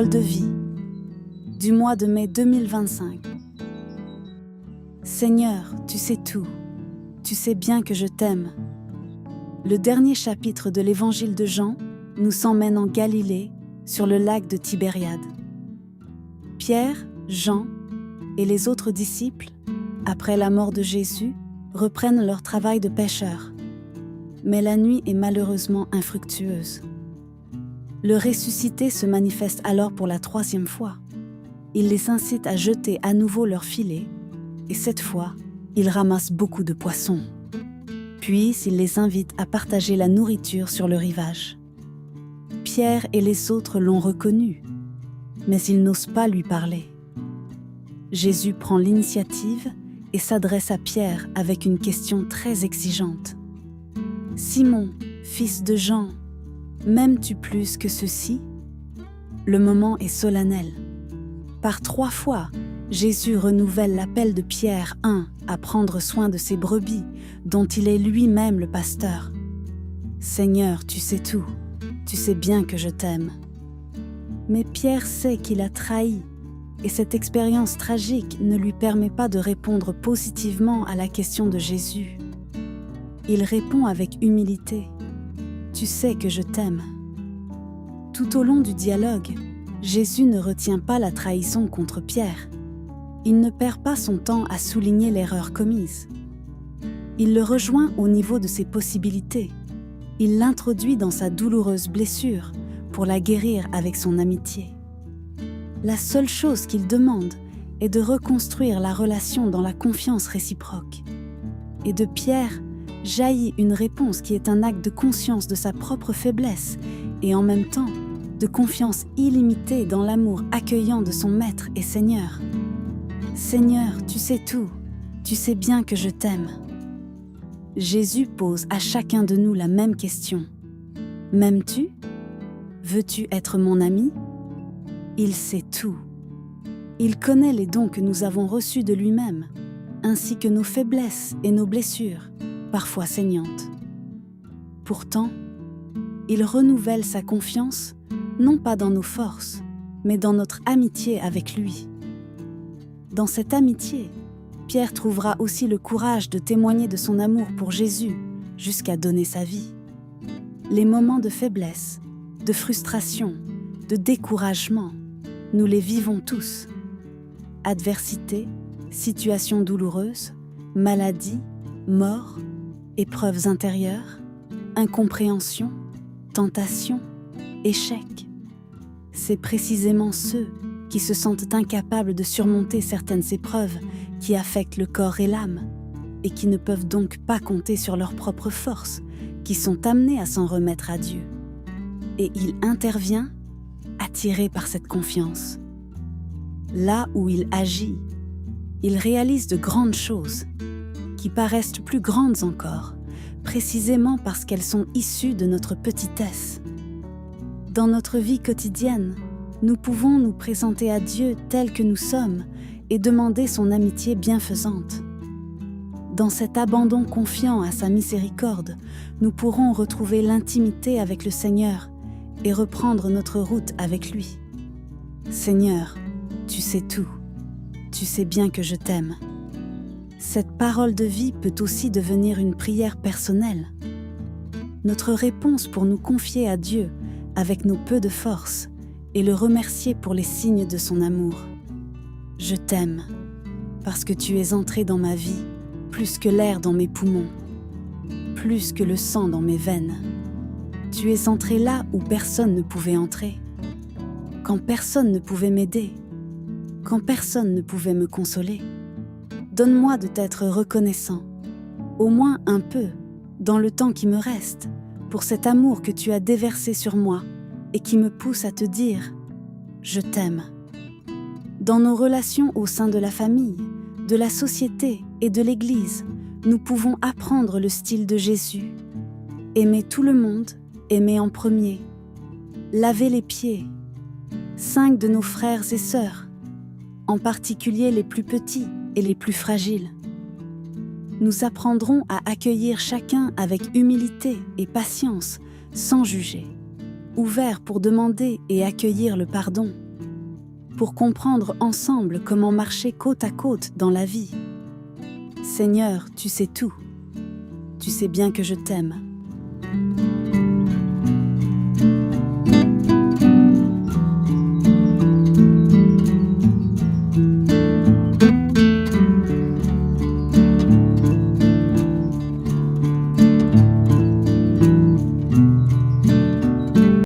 Parole de vie du mois de mai 2025. Seigneur, tu sais tout. Tu sais bien que je t'aime. Le dernier chapitre de l'évangile de Jean nous emmène en Galilée, sur le lac de Tibériade. Pierre, Jean et les autres disciples, après la mort de Jésus, reprennent leur travail de pêcheurs. Mais la nuit est malheureusement infructueuse. Le ressuscité se manifeste alors pour la 3e fois. Il les incite à jeter à nouveau leurs filets, et cette fois, il ramasse beaucoup de poissons. Puis, il les invite à partager la nourriture sur le rivage. Pierre et les autres l'ont reconnu, mais ils n'osent pas lui parler. Jésus prend l'initiative et s'adresse à Pierre avec une question très exigeante. « Simon, fils de Jean, m'aimes-tu plus que ceux-ci » Le moment est solennel. Par 3 fois, Jésus renouvelle l'appel de Pierre à prendre soin de ses brebis, dont il est lui-même le pasteur. « Seigneur, tu sais tout, tu sais bien que je t'aime. » Mais Pierre sait qu'il a trahi, et cette expérience tragique ne lui permet pas de répondre positivement à la question de Jésus. Il répond avec humilité. « Tu sais que je t'aime. » Tout au long du dialogue, Jésus ne retient pas la trahison contre Pierre. Il ne perd pas son temps à souligner l'erreur commise. Il le rejoint au niveau de ses possibilités. Il l'introduit dans sa douloureuse blessure pour la guérir avec son amitié. La seule chose qu'il demande est de reconstruire la relation dans la confiance réciproque. Et de Pierre jaillit une réponse qui est un acte de conscience de sa propre faiblesse et en même temps de confiance illimitée dans l'amour accueillant de son Maître et Seigneur. « Seigneur, tu sais tout, tu sais bien que je t'aime. » Jésus pose à chacun de nous la même question. « M'aimes-tu ? Veux-tu être mon ami ?» Il sait tout. Il connaît les dons que nous avons reçus de lui-même, ainsi que nos faiblesses et nos blessures, parfois saignantes. Pourtant, il renouvelle sa confiance, non pas dans nos forces, mais dans notre amitié avec lui. Dans cette amitié, Pierre trouvera aussi le courage de témoigner de son amour pour Jésus, jusqu'à donner sa vie. Les moments de faiblesse, de frustration, de découragement, nous les vivons tous. Adversité, situations douloureuses, maladies, mort, épreuves intérieures, incompréhension, tentation, échec. C'est précisément ceux qui se sentent incapables de surmonter certaines épreuves qui affectent le corps et l'âme, et qui ne peuvent donc pas compter sur leurs propres forces, qui sont amenés à s'en remettre à Dieu. Et il intervient, attiré par cette confiance. Là où il agit, il réalise de grandes choses, qui paraissent plus grandes encore, précisément parce qu'elles sont issues de notre petitesse. Dans notre vie quotidienne, nous pouvons nous présenter à Dieu tels que nous sommes et demander son amitié bienfaisante. Dans cet abandon confiant à sa miséricorde, nous pourrons retrouver l'intimité avec le Seigneur et reprendre notre route avec lui. Seigneur, tu sais tout, tu sais bien que je t'aime. Cette parole de vie peut aussi devenir une prière personnelle. Notre réponse pour nous confier à Dieu avec nos peu de force et le remercier pour les signes de son amour. Je t'aime, parce que tu es entré dans ma vie plus que l'air dans mes poumons, plus que le sang dans mes veines. Tu es entré là où personne ne pouvait entrer, quand personne ne pouvait m'aider, quand personne ne pouvait me consoler. Donne-moi de t'être reconnaissant, au moins un peu, dans le temps qui me reste, pour cet amour que tu as déversé sur moi et qui me pousse à te dire « Je t'aime ». Dans nos relations au sein de la famille, de la société et de l'Église, nous pouvons apprendre le style de Jésus. Aimer tout le monde, aimer en premier. Laver les pieds. 5 de nos frères et sœurs, en particulier les plus petits et les plus fragiles. Nous apprendrons à accueillir chacun avec humilité et patience, sans juger, ouverts pour demander et accueillir le pardon, pour comprendre ensemble comment marcher côte à côte dans la vie. Seigneur, tu sais tout. Tu sais bien que je t'aime.